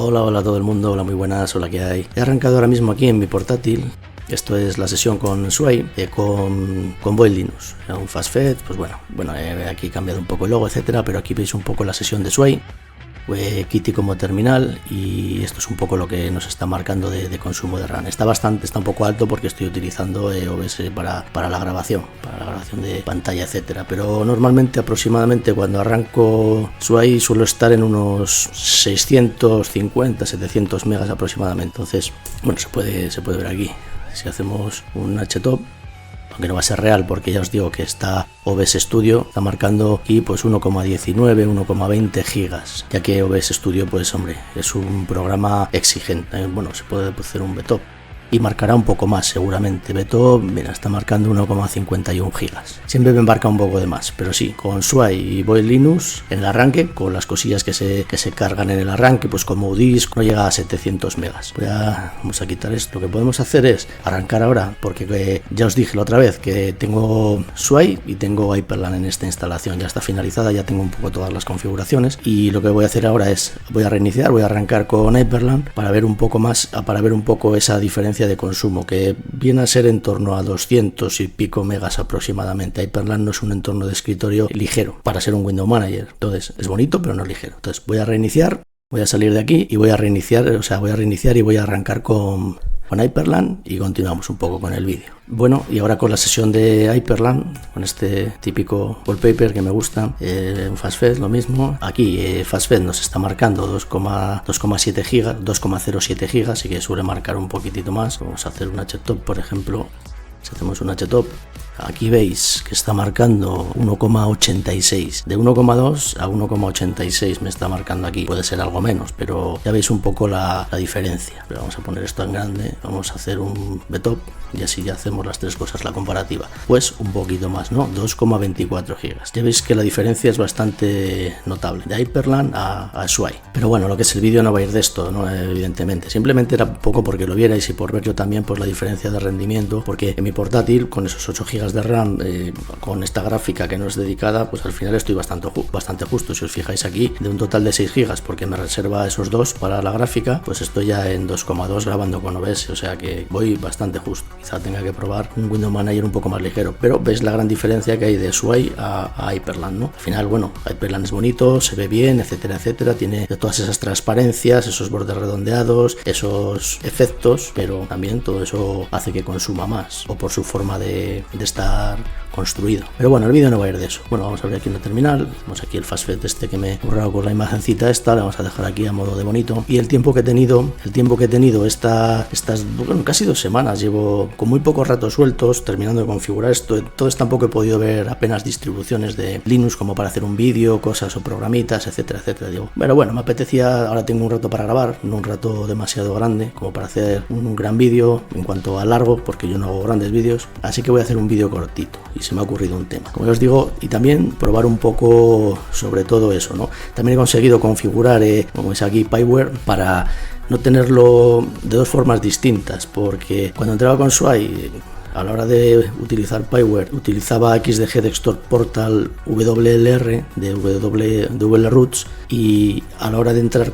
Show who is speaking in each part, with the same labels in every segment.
Speaker 1: Hola, hola a todo el mundo, hola, muy buenas, hola, ¿qué hay? He arrancado ahora mismo aquí en mi portátil. Esto es la sesión con Sway, con Boyd Linux, un FastFed. Pues bueno, aquí he cambiado un poco el logo, etcétera, pero aquí veis un poco la sesión de Sway, Kitty como terminal, y esto es un poco lo que nos está marcando de consumo de RAM. Está un poco alto porque estoy utilizando OBS para la grabación de pantalla, etcétera, pero normalmente aproximadamente cuando arranco Sway suelo estar en unos 650-700 megas aproximadamente. Entonces, bueno, se puede ver aquí. Si hacemos un htop, aunque no va a ser real porque ya os digo que está OBS Studio, está marcando aquí pues 1,19, 1,20 gigas, ya que OBS Studio pues hombre, es un programa exigente. Bueno, se puede hacer un VTOP y marcará un poco más seguramente. VTOP, mira, está marcando 1,51 gigas. Siempre me marca un poco de más, pero sí, con Sway y Boyd Linux en el arranque, con las cosillas que se cargan en el arranque, pues como UDIS, no llega a 700 megas. Vamos a quitar esto. Lo que podemos hacer es arrancar ahora, porque ya os dije la otra vez que tengo Sway y tengo Hyperland en esta instalación. Ya está finalizada, ya tengo un poco todas las configuraciones, y lo que voy a hacer ahora es, voy a reiniciar, voy a arrancar con Hyperland para ver un poco esa diferencia de consumo, que viene a ser en torno a 200 y pico megas aproximadamente. Hyperland no es un entorno de escritorio ligero para ser un Window Manager, entonces es bonito pero no es ligero. Entonces voy a reiniciar, voy a salir de aquí y voy a reiniciar y voy a arrancar con Hyperland y continuamos un poco con el vídeo. Bueno, y ahora con la sesión de Hyperland, con este típico wallpaper que me gusta, un FastFed lo mismo. Aquí FastFed nos está marcando 2,7 gigas, 2,07 gigas, así que suele marcar un poquitito más. Vamos a hacer un htop, por ejemplo. Si hacemos un htop, aquí veis que está marcando 1,86, de 1,2 a 1,86 me está marcando aquí. Puede ser algo menos, pero ya veis un poco la diferencia. Pero vamos a poner esto en grande, vamos a hacer un VTOP y así ya hacemos las tres cosas, la comparativa. Pues un poquito más, ¿no? 2,24 gigas. Ya veis que la diferencia es bastante notable, de Hyperland a Sway. Pero bueno, lo que es el vídeo no va a ir de esto, ¿no? Evidentemente. Simplemente era un poco porque lo vierais y por ver yo también pues la diferencia de rendimiento, porque en mi portátil con esos 8 gigas de RAM, con esta gráfica que no es dedicada, pues al final estoy bastante justo. Si os fijáis aquí, de un total de 6 gigas, porque me reserva esos dos para la gráfica, pues estoy ya en 2,2 grabando con OBS, o sea que voy bastante justo. Quizá tenga que probar un Window Manager un poco más ligero, pero veis la gran diferencia que hay de Sway a Hyperland, ¿no? Al final, bueno, Hyperland es bonito, se ve bien, etcétera, etcétera, tiene de todas esas transparencias, esos bordes redondeados, esos efectos, pero también todo eso hace que consuma más, o por su forma de estar construido. Pero bueno, el vídeo no va a ir de eso. Bueno, vamos a abrir aquí una terminal, vamos aquí el FastFed que me he currado con la imagencita esta, le vamos a dejar aquí a modo de bonito. Y el tiempo que he tenido estas, bueno, casi 2 semanas, llevo con muy pocos ratos sueltos terminando de configurar esto. Entonces tampoco he podido ver apenas distribuciones de Linux como para hacer un vídeo, cosas o programitas, etcétera, etcétera. Digo, pero bueno, me apetecía, ahora tengo un rato para grabar, no un rato demasiado grande como para hacer un gran vídeo en cuanto a largo, porque yo no hago grandes vídeos, así que voy a hacer un vídeo cortito y se me ha ocurrido un tema, como os digo, y también probar un poco sobre todo eso, ¿no? También he conseguido configurar, como es aquí, Pyware, para no tenerlo de dos formas distintas, porque cuando entraba con Sway, a la hora de utilizar Pyware, utilizaba XDG Desktop Portal WLR de WLRoots, y a la hora de entrar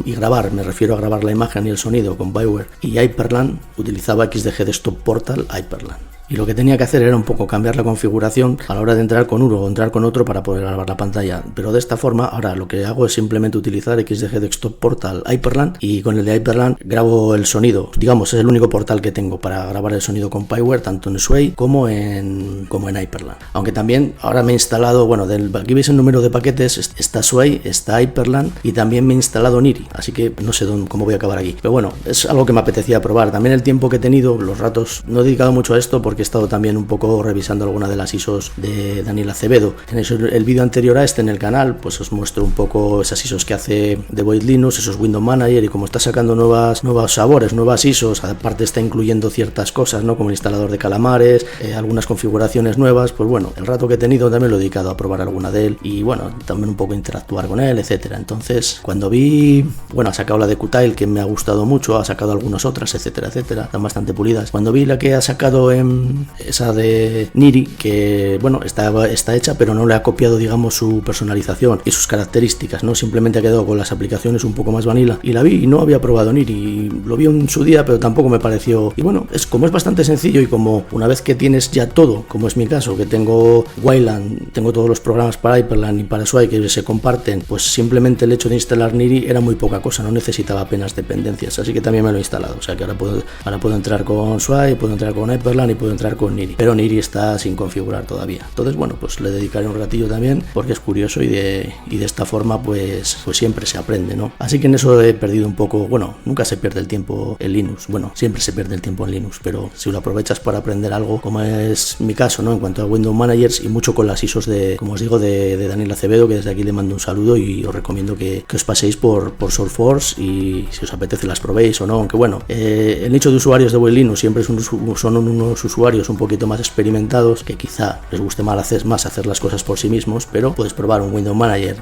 Speaker 1: y grabar, me refiero a grabar la imagen y el sonido con Pyware y Hyperland, utilizaba XDG Desktop Portal Hyperland. Y lo que tenía que hacer era un poco cambiar la configuración a la hora de entrar con uno o entrar con otro para poder grabar la pantalla. Pero de esta forma, ahora lo que hago es simplemente utilizar XDG Desktop Portal Hyperland, y con el de Hyperland grabo el sonido. Digamos, es el único portal que tengo para grabar el sonido con Pyware, tanto en Sway como en Hyperland. Aunque también ahora me he instalado, bueno, aquí veis el número de paquetes, está Sway, está Hyperland, y también me he instalado Niri, así que no sé cómo voy a acabar aquí. Pero bueno, es algo que me apetecía probar. También el tiempo que he tenido, los ratos, no he dedicado mucho a esto porque he estado también un poco revisando alguna de las ISOs de Daniel Acevedo. Tenéis el vídeo anterior a este en el canal, pues os muestro un poco esas ISOs que hace de Boyd Linux, esos Window Manager, y como está sacando nuevos sabores, nuevas ISOs, aparte está incluyendo ciertas cosas, ¿no? Como el instalador de calamares, algunas configuraciones nuevas. Pues bueno, el rato que he tenido también lo he dedicado a probar alguna de él, y bueno, también un poco interactuar con él, etcétera. Entonces, cuando vi, bueno, ha sacado la de Qtile, que me ha gustado mucho, ha sacado algunas otras, etcétera, etcétera, están bastante pulidas. Cuando vi la que ha sacado en esa de Niri, que bueno, está hecha, pero no le ha copiado, digamos, su personalización y sus características, ¿no? Simplemente ha quedado con las aplicaciones un poco más vanilla. Y la vi y no había probado Niri, lo vi en su día, pero tampoco me pareció. Y bueno, como es bastante sencillo y como una vez que tienes ya todo, como es mi caso, que tengo Wayland, tengo todos los programas para Hyperland y para Sway que se comparten, pues simplemente el hecho de instalar Niri era muy poca cosa, no necesitaba apenas dependencias, así que también me lo he instalado. O sea que ahora puedo entrar con Sway, puedo entrar con Hyperland y puedo entrar con Niri, pero Niri está sin configurar todavía. Entonces, bueno, pues le dedicaré un ratillo también porque es curioso y de esta forma pues siempre se aprende, ¿no? Así que en eso he perdido un poco. Bueno, nunca se pierde el tiempo en Linux, bueno, siempre se pierde el tiempo en Linux, pero si lo aprovechas para aprender algo, como es mi caso, ¿no? En cuanto a Windows Managers, y mucho con las ISOs de, como os digo, de Daniel Acevedo, que desde aquí le mando un saludo y os recomiendo que os paséis por SourceForge y si os apetece las probéis o no, aunque bueno, el nicho de usuarios de Wine Linux siempre son unos usuarios un poquito más experimentados, que quizá les guste más hacer las cosas por sí mismos, pero puedes probar un Windows Manager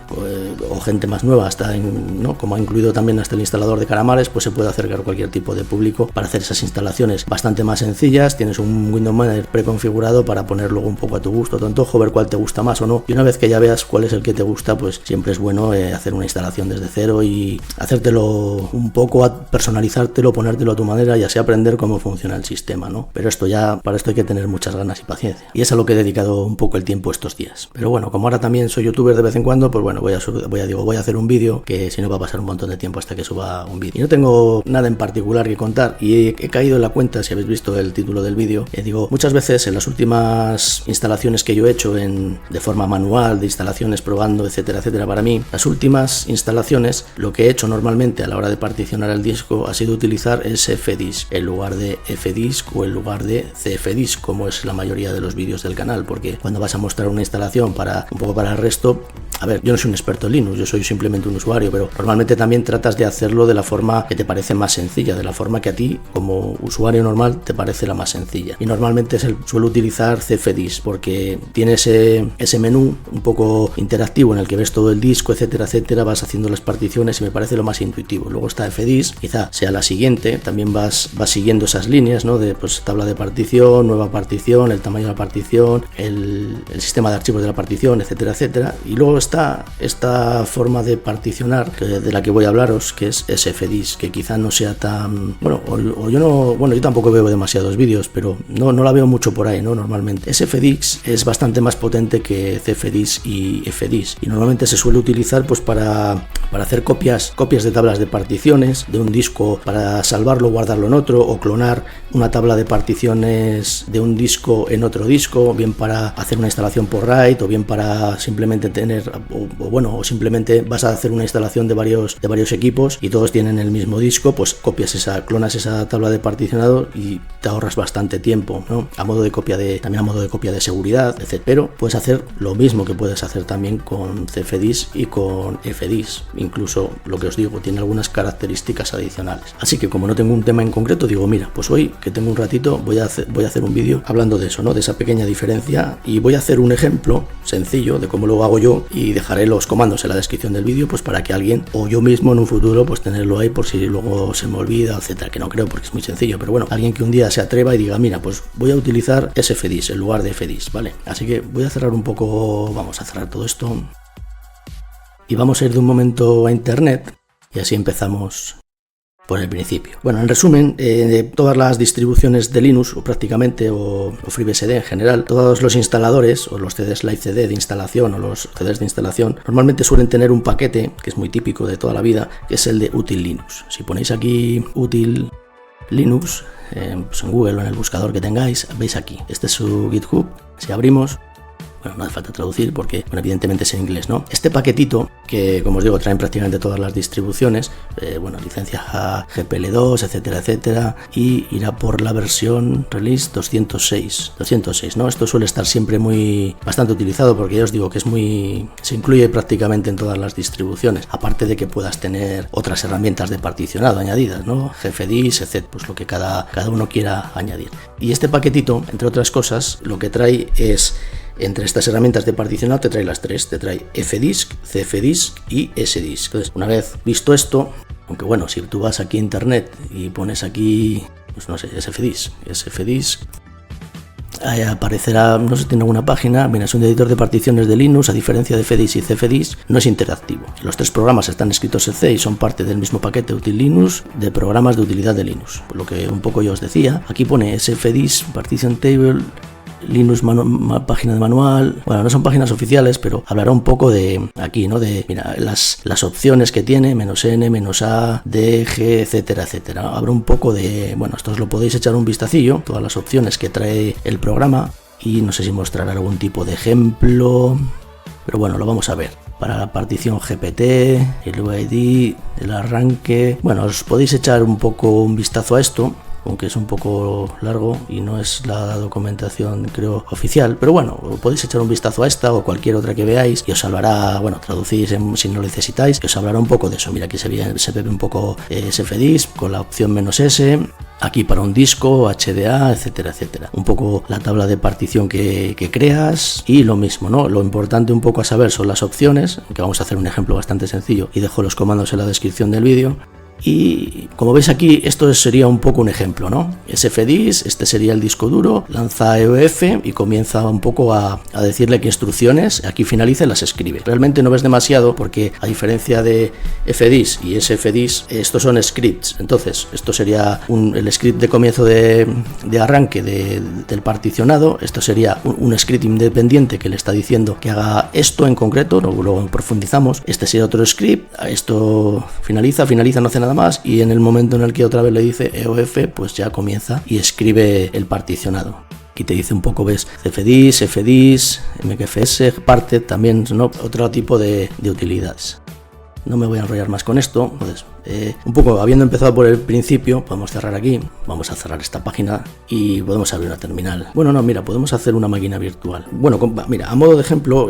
Speaker 1: o gente más nueva, hasta ¿no? Como ha incluido también hasta el instalador de Calamares, pues se puede acercar cualquier tipo de público para hacer esas instalaciones bastante más sencillas. Tienes un Windows Manager preconfigurado para poner luego un poco a tu gusto, a tu antojo, ver cuál te gusta más o no, y una vez que ya veas cuál es el que te gusta, pues siempre es bueno hacer una instalación desde cero y hacértelo un poco, personalizártelo, ponértelo a tu manera y así aprender cómo funciona el sistema, ¿no? Pero para esto hay que tener muchas ganas y paciencia, y es a lo que he dedicado un poco el tiempo estos días. Pero bueno, como ahora también soy youtuber de vez en cuando, pues bueno, voy a hacer un vídeo, que si no va a pasar un montón de tiempo hasta que suba un vídeo. Y no tengo nada en particular que contar, y he caído en la cuenta, si habéis visto el título del vídeo, digo, muchas veces en las últimas instalaciones que yo he hecho de forma manual, de instalaciones probando, etcétera, etcétera, para mí, las últimas instalaciones, lo que he hecho normalmente a la hora de particionar el disco ha sido utilizar SFDisk en lugar de FDisk o en lugar de CFDisk, como es la mayoría de los vídeos del canal, porque cuando vas a mostrar una instalación un poco para el resto, a ver, yo no soy un experto en Linux, yo soy simplemente un usuario, pero normalmente también tratas de hacerlo de la forma que te parece más sencilla, de la forma que a ti, como usuario normal, te parece la más sencilla. Y normalmente suelo utilizar CFDisk porque tiene ese menú un poco interactivo en el que ves todo el disco, etcétera, etcétera, vas haciendo las particiones y me parece lo más intuitivo. Luego está FDisk, quizá sea la siguiente, también vas siguiendo esas líneas, ¿no? De pues tabla de partición, nueva partición, el tamaño de la partición, el sistema de archivos de la partición, etcétera, etcétera. Y luego está esta forma de particionar de la que voy a hablaros, que es SFDisk, que quizá no sea tan bueno, yo tampoco veo demasiados vídeos, pero no la veo mucho por ahí, ¿no? Normalmente SFDisk es bastante más potente que CFDisk y FDisk, y normalmente se suele utilizar pues para hacer copias de tablas de particiones de un disco, para salvarlo, guardarlo en otro, o clonar una tabla de particiones de un disco en otro disco, bien para hacer una instalación por RAID, o bien para simplemente tener, o simplemente vas a hacer una instalación de varios equipos y todos tienen el mismo disco, pues clonas esa tabla de particionado y te ahorras bastante tiempo, ¿no? También a modo de copia de seguridad, etc. Pero puedes hacer lo mismo que puedes hacer también con CFDisk y con FDisk. Incluso, lo que os digo, tiene algunas características adicionales. Así que como no tengo un tema en concreto, digo, mira, pues hoy que tengo un ratito voy a hacer un vídeo hablando de eso, ¿no? De esa pequeña diferencia, y voy a hacer un ejemplo sencillo de cómo lo hago yo, y dejaré los comandos en la descripción del vídeo, pues para que alguien, o yo mismo en un futuro, pues tenerlo ahí por si luego se me olvida, etcétera, que no creo porque es muy sencillo, pero bueno, alguien que un día se atreva y diga, mira, pues voy a utilizar SFDisk en lugar de FDisk, ¿vale? Así que voy a cerrar vamos a cerrar todo esto y vamos a ir de un momento a internet, y así empezamos por el principio. Bueno, en resumen, de todas las distribuciones de Linux, o prácticamente, o FreeBSD en general, todos los instaladores, o los CDs Live CD de instalación, o los CDs de instalación, normalmente suelen tener un paquete, que es muy típico de toda la vida, que es el de Util Linux. Si ponéis aquí Util Linux, pues en Google o en el buscador que tengáis, veis aquí, este es su GitHub. Si abrimos, bueno, no hace falta traducir porque, bueno, evidentemente es en inglés, ¿no? Este paquetito, que como os digo, traen prácticamente todas las distribuciones, licencia GPL2, etcétera, etcétera, y irá por la versión release 206, ¿no? Esto suele estar siempre bastante utilizado, porque ya os digo que se incluye prácticamente en todas las distribuciones, aparte de que puedas tener otras herramientas de particionado añadidas, ¿no? GFDisk, etcétera, pues lo que cada uno quiera añadir. Y este paquetito, entre otras cosas, lo que trae es, entre estas herramientas de particionado, te trae las tres, te trae FDisk, CFDisk y SDisk. Entonces, una vez visto esto, aunque bueno, si tú vas aquí a internet y pones aquí, pues no sé, SFDisk, aparecerá, no sé si tiene alguna página. Mira, es un editor de particiones de Linux, a diferencia de FDIS y CFDIS, no es interactivo. Los 3 programas están escritos en C y son parte del mismo paquete Util Linux de programas de utilidad de Linux. Por lo que un poco yo os decía, aquí pone SFDIS, Partition Table, Linux página de manual. Bueno, no son páginas oficiales, pero hablará un poco de aquí, ¿no? De, mira, las opciones que tiene, -N, -A, D, G, etcétera, etcétera. Habrá un poco de, bueno, esto os lo podéis echar un vistacillo, todas las opciones que trae el programa, y no sé si mostrará algún tipo de ejemplo, pero bueno, lo vamos a ver. Para la partición GPT, el UID, el arranque. Bueno, os podéis echar un poco un vistazo a esto, aunque es un poco largo y no es la documentación, creo, oficial, pero bueno, podéis echar un vistazo a esta o cualquier otra que veáis y os hablará, bueno, traducís si no lo necesitáis, que os hablará un poco de eso. Mira, aquí se ve un poco SFDIS con la opción "-S", aquí para un disco, HDA, etcétera, etcétera. Un poco la tabla de partición que creas y lo mismo, ¿no? Lo importante un poco a saber son las opciones, que vamos a hacer un ejemplo bastante sencillo y dejo los comandos en la descripción del vídeo. Y como veis aquí, esto sería un poco un ejemplo, ¿no? SFDIS, este sería el disco duro, lanza EOF y comienza un poco a decirle qué instrucciones, aquí finaliza y las escribe. Realmente no ves demasiado porque, a diferencia de FDIS y SFDIS, estos son scripts. Entonces, esto sería el script de comienzo de arranque del particionado. Esto sería un script independiente que le está diciendo que haga esto en concreto, luego profundizamos. Este sería otro script, esto finaliza, no hace nada más, y en el momento en el que otra vez le dice EOF, pues ya comienza y escribe el particionado. Aquí te dice un poco, ves, CFDIS, FDIS, MKFS, Parted, también, ¿no? Otro tipo de utilidades. No me voy a enrollar más con esto. Entonces, un poco habiendo empezado por el principio, podemos cerrar aquí, vamos a cerrar esta página y podemos abrir una terminal. Bueno, no, mira, podemos hacer una máquina virtual. Bueno, mira, a modo de ejemplo,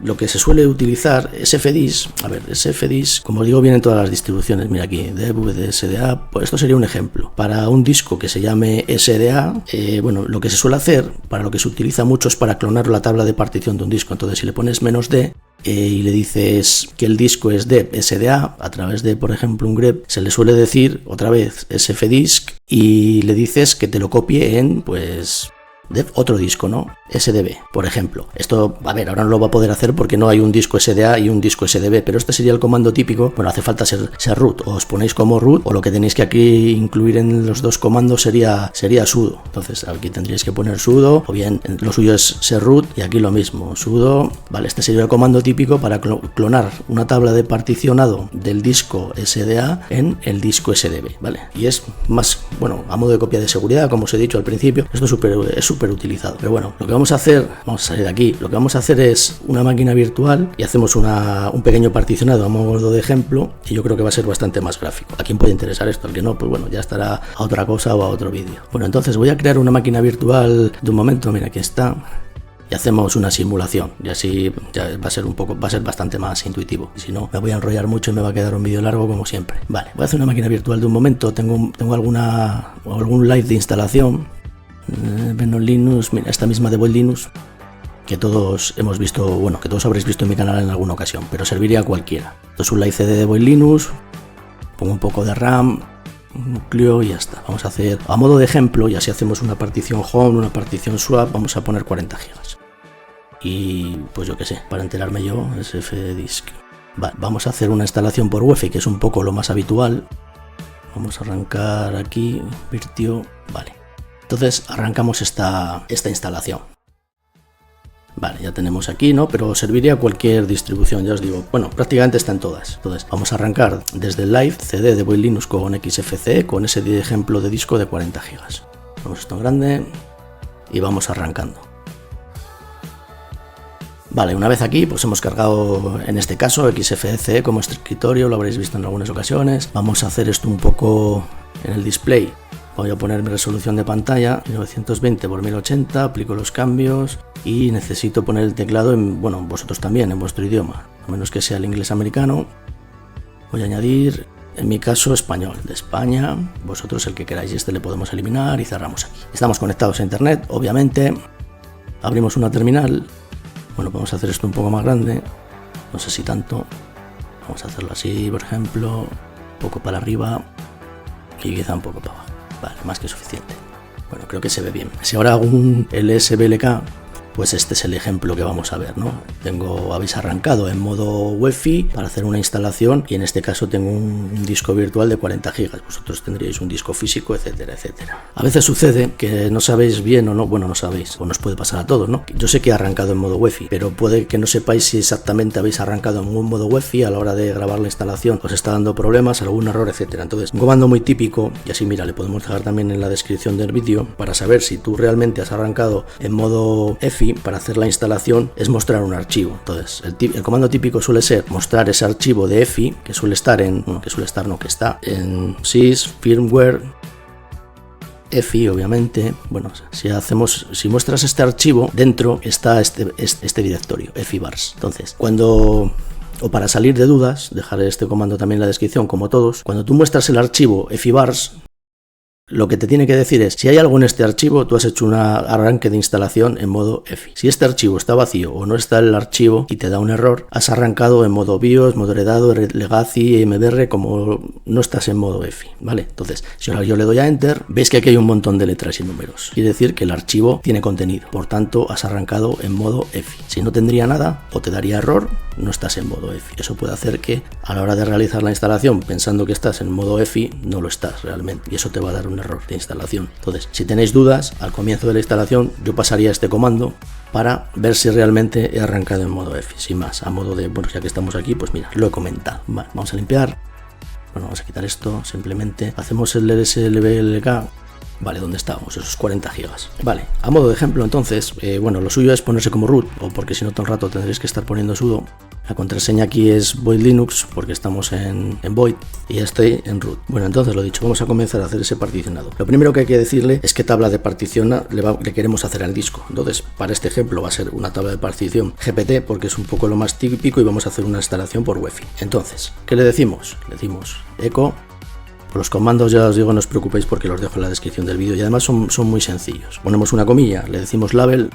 Speaker 1: lo que se suele utilizar es SFDIS. A ver, SFDIS, como os digo, vienen todas las distribuciones. Mira aquí, DVD, SDA, pues esto sería un ejemplo. Para un disco que se llame SDA, bueno, lo que se suele hacer, para lo que se utiliza mucho es para clonar la tabla de partición de un disco. Entonces, si le pones -D, y le dices que el disco es de SDA, a través de, por ejemplo, un grep, se le suele decir otra vez SFDISC y le dices que te lo copie en, pues, de otro disco, ¿no? SDB, por ejemplo. Esto, a ver, ahora no lo va a poder hacer porque no hay un disco SDA y un disco SDB, pero este sería el comando típico. Bueno, hace falta ser root, o os ponéis como root, o lo que tenéis que aquí incluir en los dos comandos sería sudo. Entonces aquí tendríais que poner sudo, o bien lo suyo es ser root, y aquí lo mismo, sudo. Vale, este sería el comando típico para clonar una tabla de particionado del disco SDA en el disco SDB, ¿vale? Y es más, bueno, a modo de copia de seguridad, como os he dicho al principio. Esto es súper utilizado. Pero bueno, lo que vamos a hacer, vamos a salir de aquí, lo que vamos a hacer es una máquina virtual y hacemos un pequeño particionado a modo de ejemplo, y yo creo que va a ser bastante más gráfico. ¿A quién puede interesar esto? Al que no, pues bueno, ya estará a otra cosa o a otro vídeo. Bueno, entonces voy a crear una máquina virtual de un momento, mira, aquí está, y hacemos una simulación, y así ya va a ser bastante más intuitivo. Si no, me voy a enrollar mucho y me va a quedar un vídeo largo como siempre. Vale, voy a hacer una máquina virtual de un momento, tengo algún live de instalación. Venom Linux, mira, esta misma de Boy Linux, que todos hemos visto, bueno, que todos habréis visto en mi canal en alguna ocasión, pero serviría a cualquiera. Esto es un live CD de Boy Linux, pongo un poco de RAM, un núcleo y ya está. Vamos a hacer, a modo de ejemplo, y así hacemos una partición home, una partición swap, vamos a poner 40 GB. Y pues yo qué sé, para enterarme yo, SFDISC. Vale, vamos a hacer una instalación por UEFI, que es un poco lo más habitual. Vamos a arrancar aquí, virtio, vale. Entonces arrancamos esta instalación. Vale, ya tenemos aquí, ¿no? Pero serviría cualquier distribución, ya os digo. Bueno, prácticamente están todas. Entonces vamos a arrancar desde el live CD de Boy Linux con XFCE, con ese ejemplo de disco de 40 GB. Ponemos esto en grande y vamos arrancando. Vale, una vez aquí, pues hemos cargado, en este caso, XFCE como escritorio, lo habréis visto en algunas ocasiones. Vamos a hacer esto un poco en el display. Voy a poner mi resolución de pantalla 1920 x 1080, aplico los cambios y necesito poner el teclado en, bueno, vosotros también, en vuestro idioma, a menos que sea el inglés americano. Voy a añadir, en mi caso, español, de España, vosotros el que queráis, y este le podemos eliminar y cerramos aquí. Estamos conectados a internet, obviamente. Abrimos una terminal. Bueno, podemos hacer esto un poco más grande, no sé si tanto. Vamos a hacerlo así, por ejemplo, un poco para arriba y quizá un poco para abajo. Vale, más que suficiente. Bueno, creo que se ve bien. Si ahora hago un LSBLK, pues este es el ejemplo que vamos a ver, ¿no? Habéis arrancado en modo UEFI para hacer una instalación y en este caso tengo un disco virtual de 40 GB. Vosotros tendríais un disco físico, etcétera, etcétera. A veces sucede que no sabéis bien o no, bueno, no sabéis, o nos puede pasar a todos, ¿no? Yo sé que he arrancado en modo UEFI, pero puede que no sepáis si exactamente habéis arrancado en un modo UEFI a la hora de grabar la instalación, os está dando problemas, algún error, etcétera. Entonces, un comando muy típico, y así mira, le podemos dejar también en la descripción del vídeo, para saber si tú realmente has arrancado en modo EFI para hacer la instalación, es mostrar un archivo. Entonces, el comando típico suele ser mostrar ese archivo de EFI que está en sys firmware EFI, obviamente. Bueno, si muestras este archivo, dentro está este directorio, EFI bars. Entonces, o para salir de dudas, dejaré este comando también en la descripción, como todos, cuando tú muestras el archivo EFI bars, lo que te tiene que decir es, si hay algo en este archivo, tú has hecho un arranque de instalación en modo EFI. Si este archivo está vacío o no está el archivo y te da un error, has arrancado en modo BIOS, modo heredado, legacy, MBR, como no estás en modo EFI, ¿vale? Entonces, si ahora yo le doy a Enter, veis que aquí hay un montón de letras y números. Quiere decir que el archivo tiene contenido, por tanto, has arrancado en modo EFI. Si no tendría nada o te daría error, no estás en modo EFI. Eso puede hacer que a la hora de realizar la instalación, pensando que estás en modo EFI, no lo estás realmente, y eso te va a dar un error de instalación. Entonces, si tenéis dudas, al comienzo de la instalación yo pasaría este comando para ver si realmente he arrancado en modo EFI, sin más, a modo de, bueno, ya que estamos aquí, pues mira, lo he comentado. Vale, vamos a limpiar, bueno, vamos a quitar esto, simplemente hacemos el LSLBLK. Vale, ¿dónde estábamos? Esos 40 gigas. Vale, a modo de ejemplo entonces, bueno, lo suyo es ponerse como root, o porque si no todo el rato tendréis que estar poniendo sudo. La contraseña aquí es void linux, porque estamos en void, y ya estoy en root. Bueno, entonces lo dicho, vamos a comenzar a hacer ese particionado. Lo primero que hay que decirle es qué tabla de partición le queremos hacer al disco. Entonces, para este ejemplo va a ser una tabla de partición GPT, porque es un poco lo más típico, y vamos a hacer una instalación por UEFI. Entonces, ¿qué le decimos? Le decimos echo. Los comandos, ya os digo, no os preocupéis porque los dejo en la descripción del vídeo y además son muy sencillos. Ponemos una comilla, le decimos label,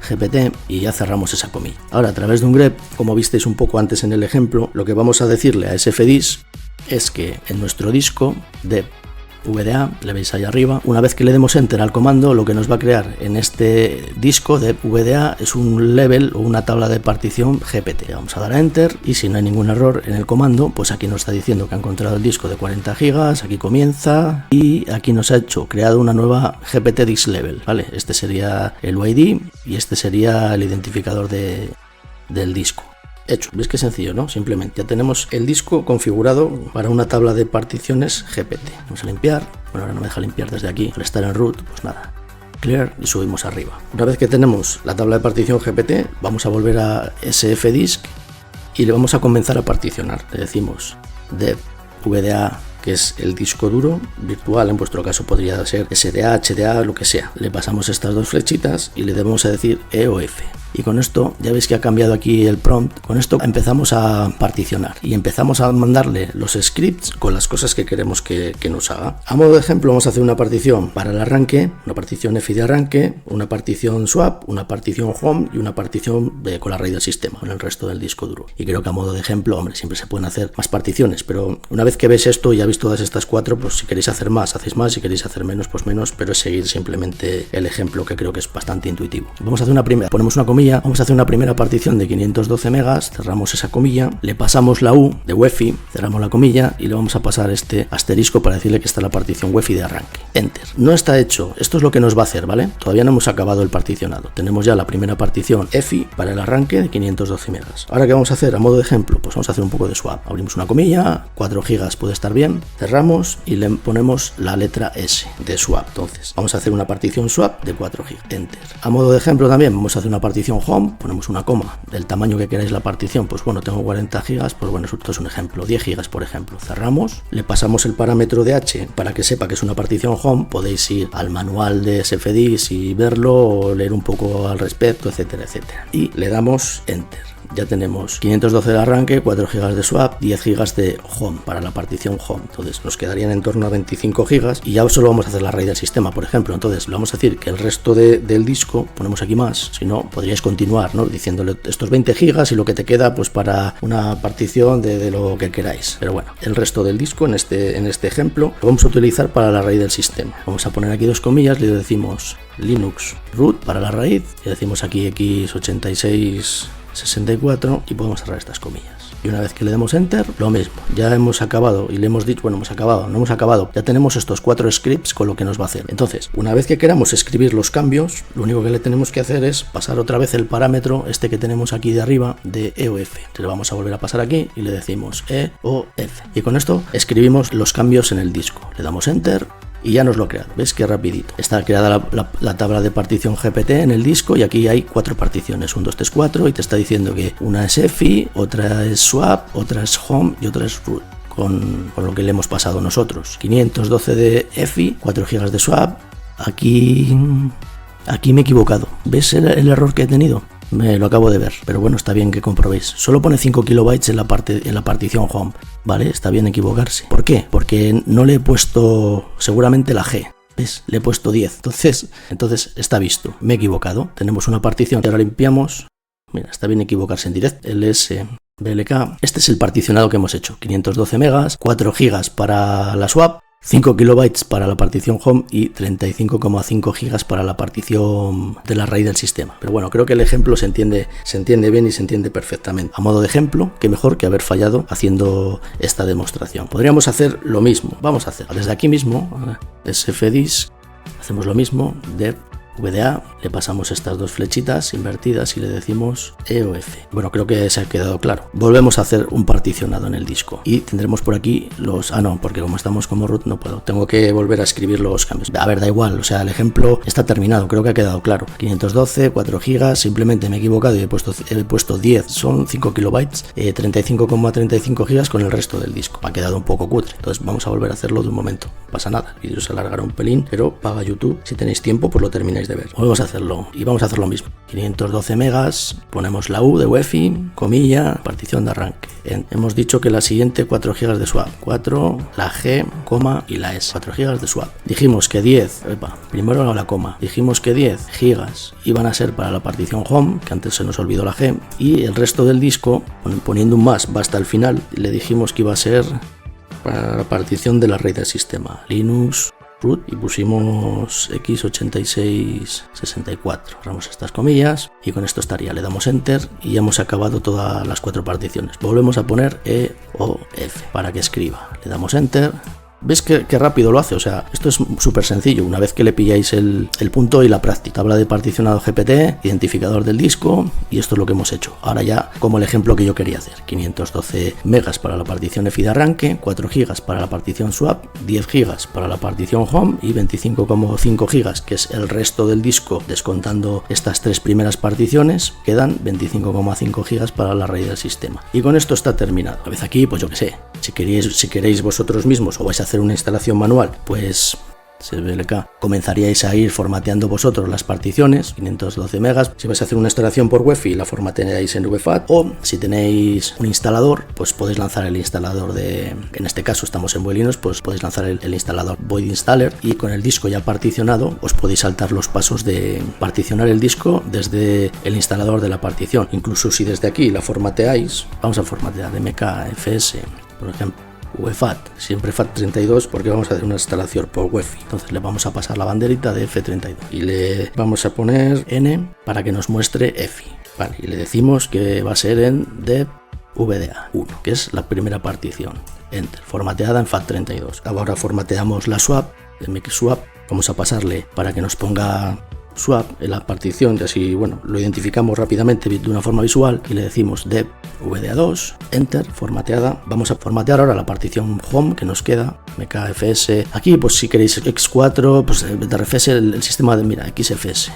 Speaker 1: GPT y ya cerramos esa comilla. Ahora, a través de un grep, como visteis un poco antes en el ejemplo, lo que vamos a decirle a sfdisk es que en nuestro disco de VDA, le veis ahí arriba, una vez que le demos enter al comando, lo que nos va a crear en este disco de VDA es un level o una tabla de partición GPT. Vamos a dar a enter y si no hay ningún error en el comando, pues aquí nos está diciendo que ha encontrado el disco de 40 gigas, aquí comienza y aquí nos ha creado una nueva GPT disk level, ¿vale? Este sería el UID y este sería el identificador del disco. Hecho, ¿veis qué sencillo, no? Simplemente ya tenemos el disco configurado para una tabla de particiones GPT. Vamos a limpiar. Bueno, ahora no me deja limpiar desde aquí. Al estar en root, pues nada. Clear y subimos arriba. Una vez que tenemos la tabla de partición GPT, vamos a volver a sfdisk y le vamos a comenzar a particionar. Le decimos dev VDA, que es el disco duro virtual, en vuestro caso podría ser SDA, HDA, lo que sea. Le pasamos estas dos flechitas y le debemos a decir E o F. Y con esto, ya veis que ha cambiado aquí el prompt, con esto empezamos a particionar y empezamos a mandarle los scripts con las cosas que queremos que nos haga. A modo de ejemplo vamos a hacer una partición para el arranque, una partición EFI de arranque, una partición swap, una partición home y una partición con la raíz del sistema, con el resto del disco duro. Y creo que a modo de ejemplo, hombre, siempre se pueden hacer más particiones, pero una vez que ves esto y ya veis todas estas cuatro, pues si queréis hacer más, hacéis más, si queréis hacer menos, pues menos, pero es seguir simplemente el ejemplo que creo que es bastante intuitivo. Vamos a hacer una primera, ponemos una comilla. Vamos a hacer una primera partición de 512 megas, cerramos esa comilla, le pasamos la U de UEFI, cerramos la comilla y le vamos a pasar este asterisco para decirle que está la partición UEFI de arranque. Enter. No está hecho, esto es lo que nos va a hacer, ¿vale? Todavía no hemos acabado el particionado. Tenemos ya la primera partición EFI para el arranque de 512 megas. Ahora, ¿qué vamos a hacer? A modo de ejemplo, pues vamos a hacer un poco de swap. Abrimos una comilla, 4 gigas puede estar bien, cerramos y le ponemos la letra S de swap. Entonces, vamos a hacer una partición swap de 4 gigas. Enter. A modo de ejemplo también vamos a hacer una partición home, ponemos una coma del tamaño que queráis la partición, pues bueno, tengo 40 gigas, pues bueno, esto es un ejemplo, 10 gigas por ejemplo. Cerramos, le pasamos el parámetro de H para que sepa que es una partición home, podéis ir al manual de sfdisk y verlo o leer un poco al respecto, etcétera, etcétera. Y le damos enter. ya tenemos 512 de arranque, 4 GB de swap, 10 GB de home para la partición home. Entonces nos quedarían en torno a 25 GB y ya solo vamos a hacer la raíz del sistema, por ejemplo. Entonces le vamos a decir que el resto del disco, ponemos aquí más, si no podríais continuar, ¿no? Diciéndole estos 20 GB y lo que te queda pues para una partición de lo que queráis. Pero bueno, el resto del disco en este ejemplo lo vamos a utilizar para la raíz del sistema. Vamos a poner aquí 2 comillas, le decimos Linux root para la raíz, le decimos aquí x8664 y podemos cerrar estas comillas. Y una vez que le demos enter, lo mismo, ya hemos acabado y le hemos dicho, bueno, hemos acabado, no hemos acabado, ya tenemos estos 4 scripts con lo que nos va a hacer. Entonces, una vez que queramos escribir los cambios, lo único que le tenemos que hacer es pasar otra vez el parámetro este que tenemos aquí de arriba de EOF. Entonces le vamos a volver a pasar aquí y le decimos EOF. Y con esto escribimos los cambios en el disco. Le damos enter y ya nos lo ha creado. ¿Ves qué rapidito? Está creada la tabla de partición GPT en el disco y aquí hay 4 particiones, 1, 2, 3, 4 y te está diciendo que una es EFI, otra es swap, otra es home y otra es root. Con lo que le hemos pasado nosotros. 512 de EFI, 4 GB de swap. Aquí me he equivocado. ¿Ves el error que he tenido? Me lo acabo de ver, pero bueno, está bien que comprobéis. Solo pone 5 kilobytes en la partición home, ¿vale? Está bien equivocarse. ¿Por qué? Porque no le he puesto seguramente la G. ¿Ves? Le he puesto 10. Entonces está visto. Me he equivocado. Tenemos una partición que ahora limpiamos. Mira, está bien equivocarse en directo. LSBLK. Este es el particionado que hemos hecho. 512 megas, 4 gigas para la swap, 5 kilobytes para la partición home y 35,5 gigas para la partición de la raíz del sistema. Pero bueno, creo que el ejemplo se entiende bien y se entiende perfectamente. A modo de ejemplo, qué mejor que haber fallado haciendo esta demostración. Podríamos hacer lo mismo. Vamos a hacer desde aquí mismo, sfdisk, hacemos lo mismo, dev VDA, le pasamos estas 2 flechitas invertidas y le decimos EOF. Bueno, creo que se ha quedado claro. Volvemos a hacer un particionado en el disco y tendremos por aquí los... no, porque como estamos como root no puedo. Tengo que volver a escribir los cambios. A ver, da igual, o sea, el ejemplo está terminado, creo que ha quedado claro. 512, 4 gigas, simplemente me he equivocado y he puesto 10, son 5 kilobytes, 35,35 gigas con el resto del disco. Me ha quedado un poco cutre, entonces vamos a volver a hacerlo de un momento. No pasa nada, el vídeo se alargará un pelín, pero paga YouTube. Si tenéis tiempo, pues lo termináis de ver. Volvemos a hacerlo y vamos a hacer lo mismo. 512 megas, ponemos la U de UEFI, comilla, partición de arranque. Hemos dicho que la siguiente 4 GB de swap, 4, la G, coma y la S, 4 GB de swap. Dijimos que 10, primero la coma, dijimos que 10 gigas iban a ser para la partición home, que antes se nos olvidó la G, y el resto del disco, poniendo un más, va hasta el final, le dijimos que iba a ser para la partición de la raíz del sistema, Linux root, y pusimos x8664. Cerramos estas comillas y con esto estaría. Le damos enter y ya hemos acabado todas las 4 particiones. Volvemos a poner EOF para que escriba. Le damos enter. ¿Ves qué rápido lo hace? O sea, esto es súper sencillo. Una vez que le pilláis el punto y la práctica. Tabla de particionado GPT, identificador del disco, y esto es lo que hemos hecho. Ahora ya, como el ejemplo que yo quería hacer. 512 megas para la partición EFI de arranque, 4 gigas para la partición swap, 10 gigas para la partición home y 25,5 gigas, que es el resto del disco, descontando estas 3 primeras particiones, quedan 25,5 gigas para la raíz del sistema. Y con esto está terminado. A vez aquí, pues yo qué sé, si queréis vosotros mismos o vais a hacer una instalación manual, pues comenzaríais a ir formateando vosotros las particiones, 512 megas. Si vais a hacer una instalación por UEFI, la formatearéis en UEFAT, o si tenéis un instalador, pues podéis lanzar el instalador en este caso estamos en Linux, pues podéis lanzar el instalador Void Installer, y con el disco ya particionado os podéis saltar los pasos de particionar el disco desde el instalador de la partición. Incluso si desde aquí la formateáis, vamos a formatear MKFS, por ejemplo, UEFAT, siempre FAT32 porque vamos a hacer una instalación por UEFI. Entonces le vamos a pasar la banderita de F32 y le vamos a poner N para que nos muestre EFI. Vale, y le decimos que va a ser en dev VDA 1, que es la primera partición. Enter, formateada en FAT32. Ahora formateamos la swap, el MX swap. Vamos a pasarle para que nos ponga swap en la partición, y así, bueno, lo identificamos rápidamente de una forma visual y le decimos dev VDA2, enter, formateada. Vamos a formatear ahora la partición home que nos queda, MKFS. Aquí, pues si queréis X4, pues BTRFS, el sistema de, mira, XFS,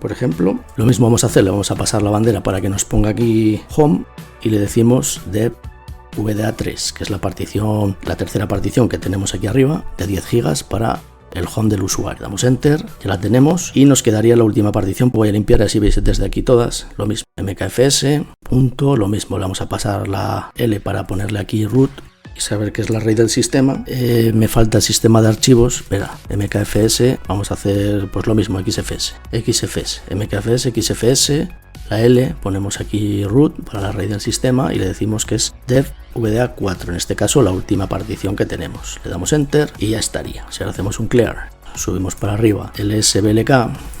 Speaker 1: por ejemplo. Lo mismo vamos a hacer, le vamos a pasar la bandera para que nos ponga aquí home y le decimos dev VDA3, que es la partición, la tercera partición que tenemos aquí arriba, de 10 GB para el home del usuario. Damos enter, ya la tenemos y nos quedaría la última partición. Voy a limpiar así veis desde aquí todas, lo mismo, mkfs, punto, lo mismo, le vamos a pasar la L para ponerle aquí root y saber que es la raíz del sistema. Me falta el sistema de archivos, espera, mkfs, vamos a hacer pues lo mismo, xfs, mkfs, xfs, la L, ponemos aquí root para la raíz del sistema y le decimos que es dev VDA4, en este caso la última partición que tenemos. Le damos enter y ya estaría. Si ahora hacemos un clear, subimos para arriba lsblk,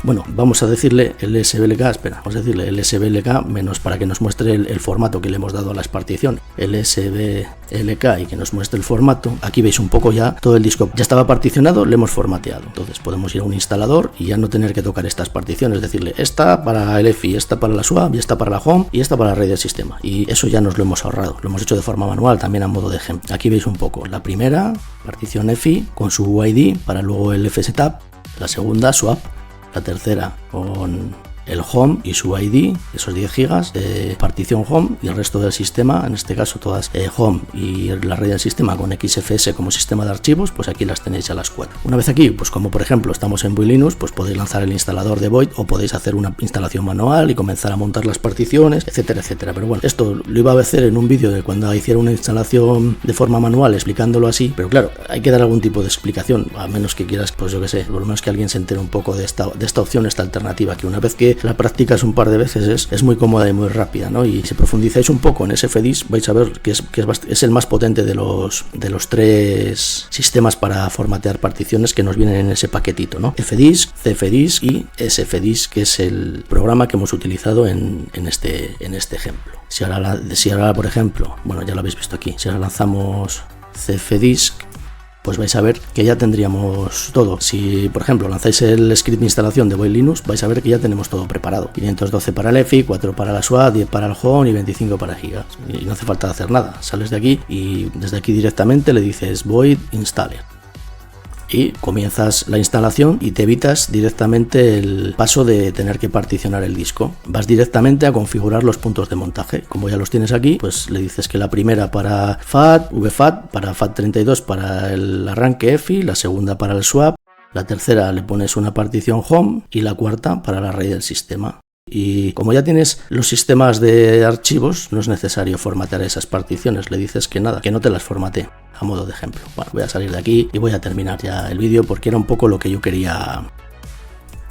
Speaker 1: bueno, vamos a decirle lsblk, espera, vamos a decirle lsblk menos para que nos muestre el formato que le hemos dado a las particiones, lsblk y que nos muestre el formato. Aquí veis un poco ya todo el disco ya estaba particionado, le hemos formateado, entonces podemos ir a un instalador y ya no tener que tocar estas particiones, decirle esta para el EFI, esta para la swap, y esta para la home y esta para la raíz del sistema, y eso ya nos lo hemos ahorrado, lo hemos hecho de forma manual también a modo de ejemplo. Aquí veis un poco la primera partición EFI con su UID para luego el fsetup, la segunda swap, la tercera con el home y su ID, esos 10 GB de partición home, y el resto del sistema, en este caso todas home y la red del sistema con XFS como sistema de archivos, pues aquí las tenéis a las 4. Una vez aquí, pues como por ejemplo estamos en Void Linux, pues podéis lanzar el instalador de Void o podéis hacer una instalación manual y comenzar a montar las particiones, etcétera, etcétera. Pero bueno, esto lo iba a hacer en un vídeo de cuando hiciera una instalación de forma manual explicándolo así, pero claro, hay que dar algún tipo de explicación, a menos que quieras, pues yo que sé, por lo menos que alguien se entere un poco de esta opción, esta alternativa, que una vez que la practicas un par de veces es muy cómoda y muy rápida, ¿no? Y si profundizáis un poco en SFDisk vais a ver que es el más potente de los 3 sistemas para formatear particiones que nos vienen en ese paquetito, ¿no? FDisk, CFDisk y SFDisk, que es el programa que hemos utilizado en este ejemplo. Si ahora, por ejemplo, bueno, ya lo habéis visto aquí, si ahora lanzamos CFDisk, pues vais a ver que ya tendríamos todo. Si por ejemplo lanzáis el script de instalación de Void Linux, vais a ver que ya tenemos todo preparado. 512 para el EFI, 4 para la SWAT, 10 para el home y 25 para gigas. Y no hace falta hacer nada. Sales de aquí y desde aquí directamente le dices void installer y comienzas la instalación y te evitas directamente el paso de tener que particionar el disco. Vas directamente a configurar los puntos de montaje. Como ya los tienes aquí, pues le dices que la primera para FAT, VFAT, para FAT32 para el arranque EFI, la segunda para el swap, la tercera le pones una partición home y la cuarta para la raíz del sistema. Y como ya tienes los sistemas de archivos, no es necesario formatear esas particiones. Le dices que nada, que no te las formatee, a modo de ejemplo. Bueno, voy a salir de aquí y voy a terminar ya el vídeo porque era un poco lo que yo quería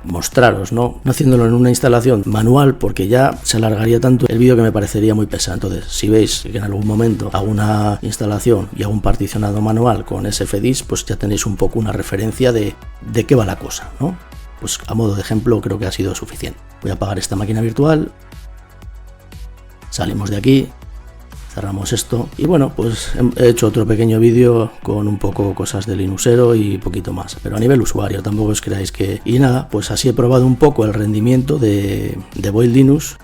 Speaker 1: mostraros, ¿no? No haciéndolo en una instalación manual porque ya se alargaría tanto el vídeo que me parecería muy pesado. Entonces, si veis que en algún momento hago una instalación y hago un particionado manual con SFDisk, pues ya tenéis un poco una referencia de qué va la cosa, ¿no? Pues a modo de ejemplo creo que ha sido suficiente. Voy a apagar esta máquina virtual, salimos de aquí, cerramos esto y bueno, pues he hecho otro pequeño vídeo con un poco cosas de Linuxero y poquito más, pero a nivel usuario, tampoco os creáis que... Y nada, pues así he probado un poco el rendimiento de Void Linux,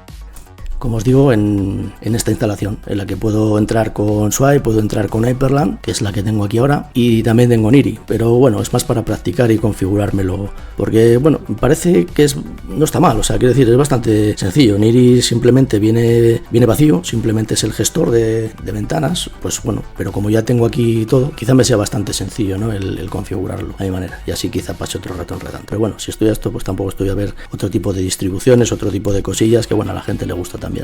Speaker 1: como os digo, en esta instalación, en la que puedo entrar con Swipe, puedo entrar con Hyperland, que es la que tengo aquí ahora, y también tengo Niri, pero bueno, es más para practicar y configurármelo, porque bueno, me parece que no está mal, o sea, quiero decir, es bastante sencillo. Niri simplemente viene vacío, simplemente es el gestor de ventanas, pues bueno, pero como ya tengo aquí todo, quizá me sea bastante sencillo, ¿no? El configurarlo a mi manera, y así quizá pase otro rato enredando. Pero bueno, si estoy a esto, pues tampoco estoy a ver otro tipo de distribuciones, otro tipo de cosillas, que bueno, a la gente le gusta también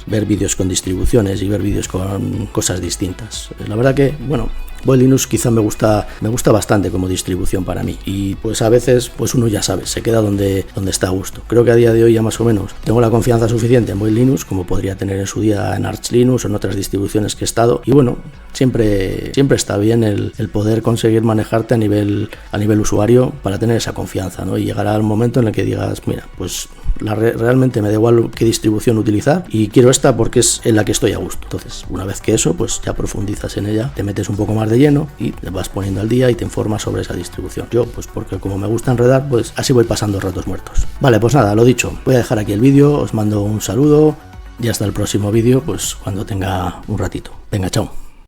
Speaker 1: ver vídeos con distribuciones y ver vídeos con cosas distintas. La verdad que, bueno, Void Linux quizá me gusta bastante como distribución para mí, y pues a veces pues uno ya sabe, se queda donde está a gusto. Creo que a día de hoy ya más o menos tengo la confianza suficiente en Void Linux como podría tener en su día en Arch Linux o en otras distribuciones que he estado, y bueno, siempre está bien el poder conseguir manejarte a nivel usuario para tener esa confianza, ¿no? Y llegará el momento en el que digas, mira, pues realmente me da igual qué distribución utilizar y quiero esta porque es en la que estoy a gusto. Entonces, una vez que eso, pues ya profundizas en ella, te metes un poco más de lleno y te vas poniendo al día y te informas sobre esa distribución. Yo, pues porque como me gusta enredar, pues así voy pasando ratos muertos. Vale, pues nada, lo dicho, voy a dejar aquí el vídeo, os mando un saludo y hasta el próximo vídeo, pues cuando tenga un ratito. Venga, chao.